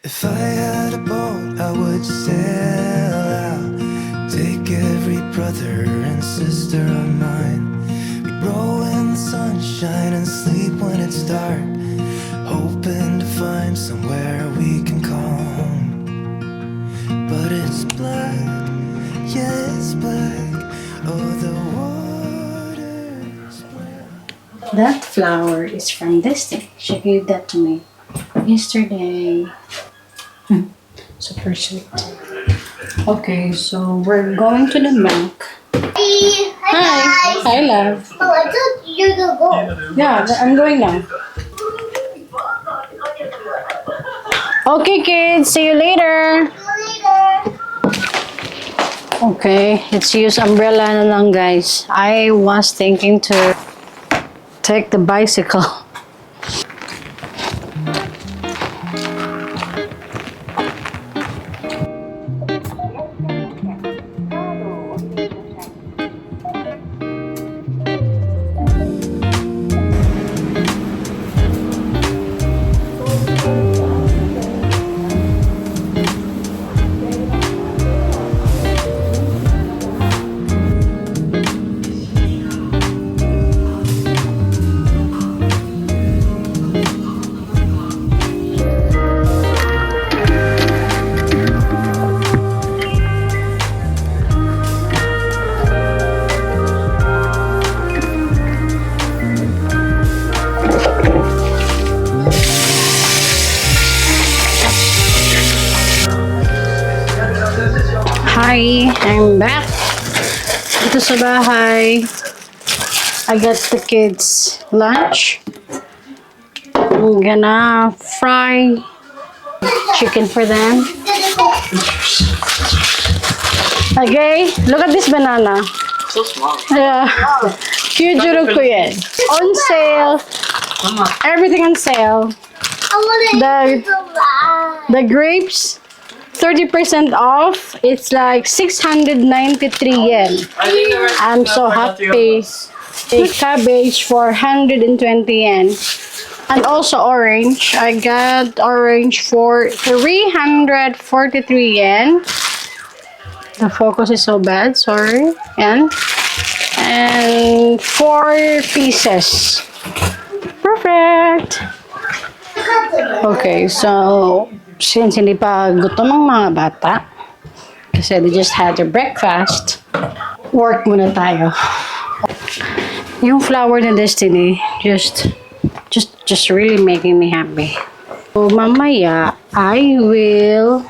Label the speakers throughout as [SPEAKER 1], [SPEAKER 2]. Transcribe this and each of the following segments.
[SPEAKER 1] If I had a boat, I would sail out, take every brother and sister of mine. We'd roll in the sunshine and sleep when it's dark, hoping to find somewhere we can call home. But it's black, yeah, it's black. Oh, the water's black.
[SPEAKER 2] That flower is from Destiny. She gave that to me yesterday. Super sweet. Okay, so we're going to the bank.
[SPEAKER 3] Hi.
[SPEAKER 2] Hi.
[SPEAKER 3] Guys.
[SPEAKER 2] Hi, love.
[SPEAKER 3] Oh, I thought you're gonna go.
[SPEAKER 2] Yeah, I'm going now. Okay, kids. See you later.
[SPEAKER 3] See you later.
[SPEAKER 2] Okay, let's use umbrella na lang, guys. I was thinking to take the bicycle. Hi, I'm back. Dito sa bahay. I got the kids' lunch. I'm gonna fry chicken for them. Okay, look at this banana.
[SPEAKER 4] So small.
[SPEAKER 2] Yeah. Cute juro ko yan. On sale. Everything on sale.
[SPEAKER 3] I wanna
[SPEAKER 2] The-
[SPEAKER 3] eat the ride.
[SPEAKER 2] The grapes, 30% off. It's like 693 yen. I'm so happy. A cabbage for 120 yen. And also orange. I got orange for 343 yen. The focus is so bad, sorry. And 4 pieces. Perfect. Okay, so since hindi pa gutom ang mga bata, kasi they just had their breakfast, work muna tayo. Yung flower na Destiny, just really making me happy. So mamaya, I will.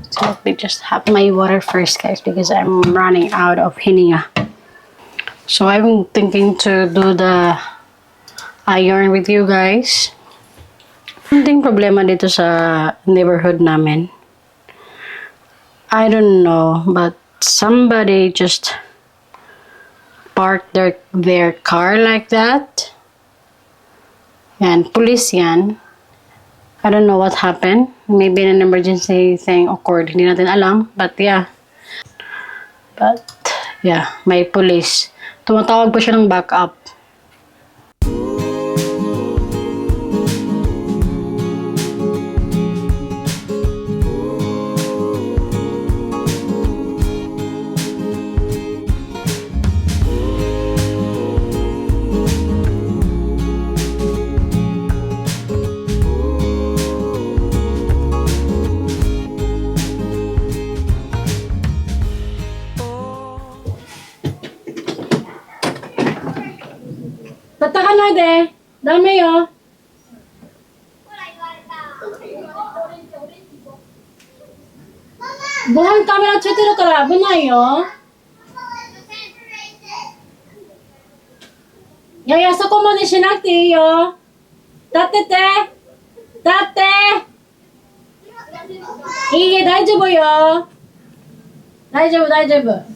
[SPEAKER 2] So let me just have my water first, guys, because I'm running out of hininga. So I'm thinking to do the iron with you guys. Something problema dito sa neighborhood namin. I don't know, but somebody just parked their car like that. Yan, police yan. I don't know what happened. Maybe an emergency thing occurred. Hindi natin alam, but yeah. But yeah, may police. Tumatawag pa siya ng backup. Tatakan na de. Dami yo. Buhan kamera chutiro kara abunai yo. Yaya, soko made shinakute ii yo. Tattete. Tatte. Iie, daijoubu yo. Daijoubu, daijoubu.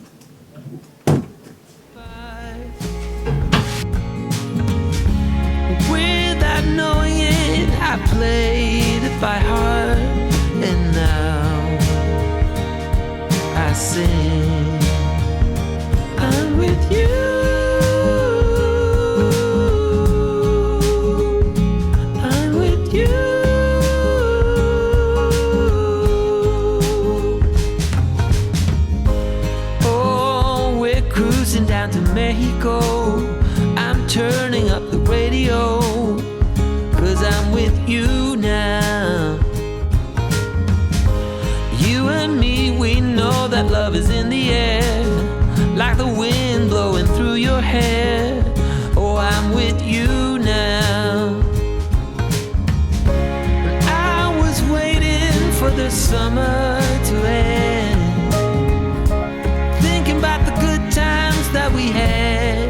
[SPEAKER 1] Without knowing it, I played it by heart, and now I sing. I'm with you. I'm with you. love is in the air, like the wind blowing through your hair. Oh, I'm with you now. I was waiting for the summer to end, thinking about the good times that we had.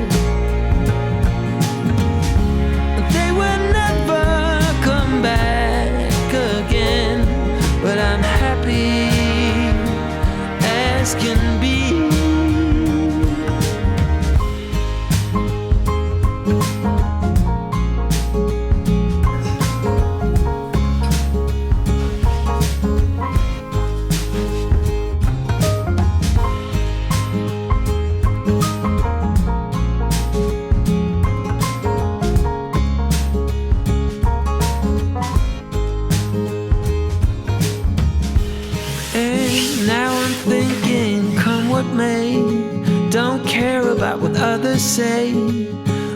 [SPEAKER 1] They will never come back again, but I'm happy as can be. Don't care about what others say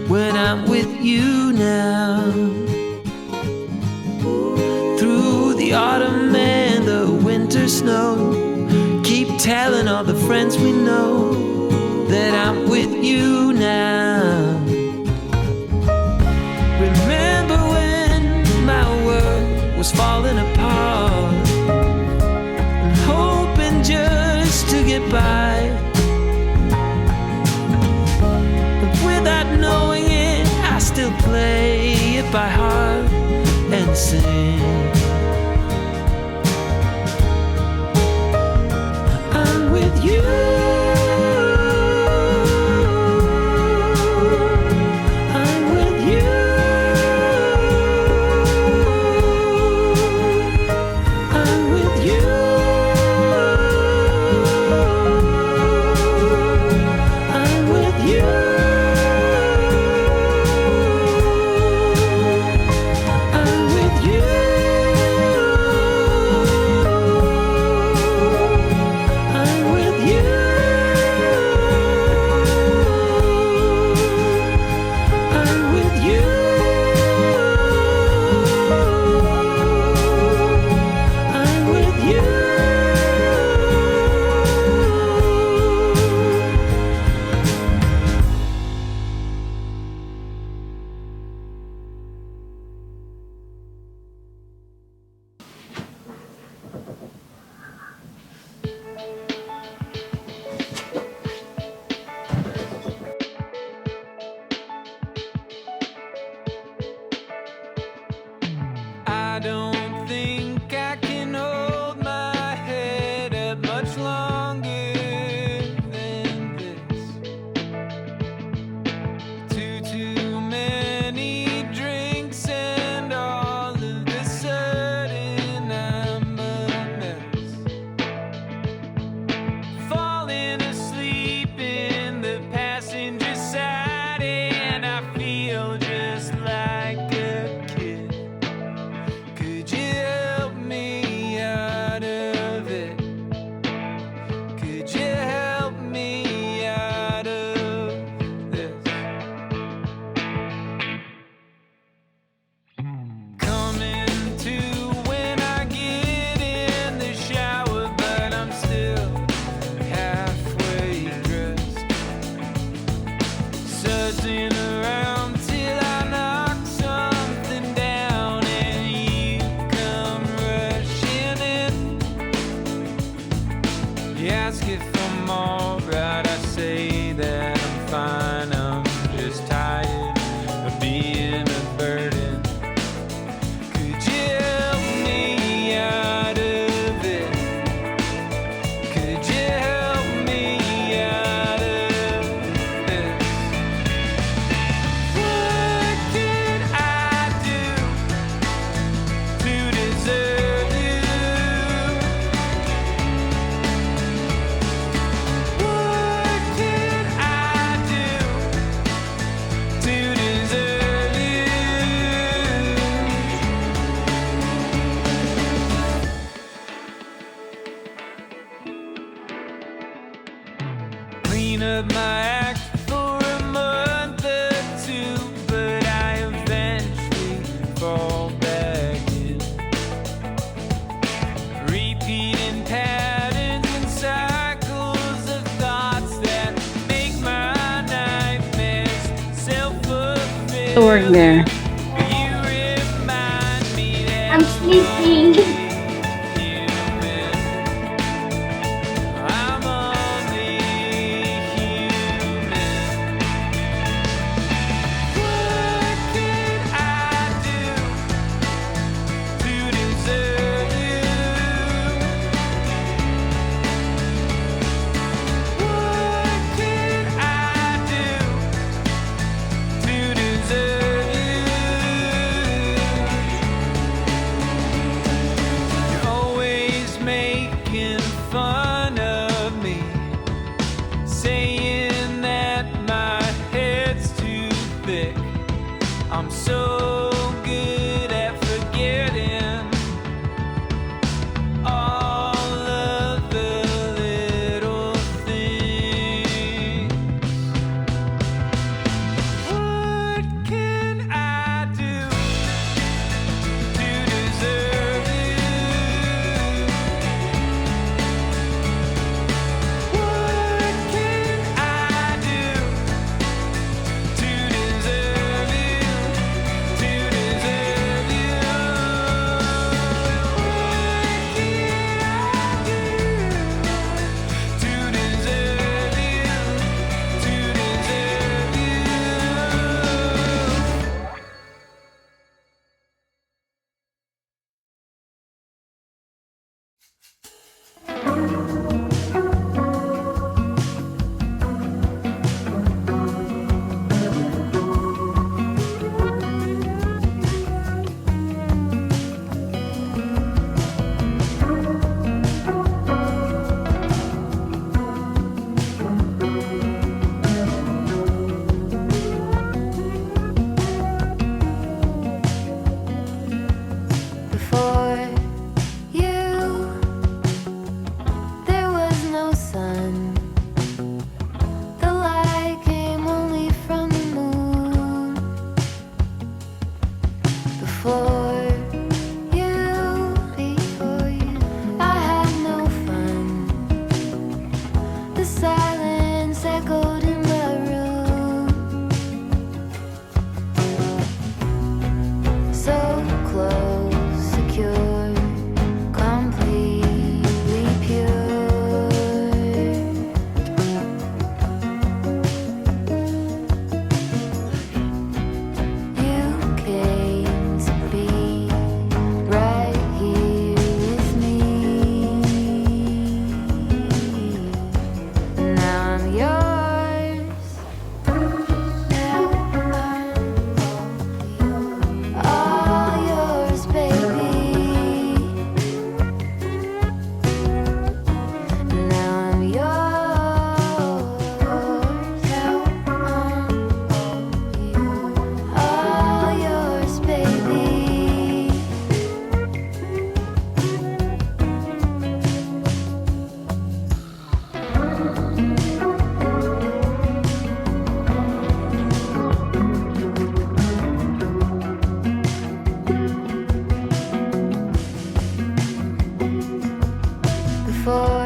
[SPEAKER 1] when I'm with you now. Through the autumn and the winter snow, keep telling all the friends we know that I'm with you now. Remember when my world was falling apart, and hoping just to get by. Without knowing it, I still play it by heart and sing. I'm with you. I'm with you. I'm with you. I'm with you. I don't think I can hold my head up much longer than this. Too many drinks and all of a sudden I'm a mess. Falling asleep in the passenger side and I feel just like a kid. Could you help me out of it? Could you help me out of this? Coming to when I get in the shower, but I'm still halfway dressed. Sussing around till I knock something down and you come rushing in. You ask if I'm alright, I say that I'm fine. I'm just tired of being a burden. Could you help me out of it? Could you help me out of this? What did I do to deserve you? What did I do to deserve you? Clean up my act for a month or two, but I eventually fall back in. Repeating patterns and cycles
[SPEAKER 2] to work there?
[SPEAKER 3] I'm sleeping.
[SPEAKER 1] I'm only human. What can I do to deserve you? What can I do to deserve you? You're always making fun of me, saying that my head's too thick. I'm so good at forgetting all of the little things. What can I do to deserve you? What can I do to deserve you? To deserve you? What can I do to deserve you? To deserve you?
[SPEAKER 4] Before you, there was no sun. The light came only from the moon. Before you, I had no fun. The silence echoed in my room. So close, secure, completely pure. You came to be right here with me. Now I'm yours. Now I'm all yours, baby. Now I'm yours. Now I'm all yours, baby. Before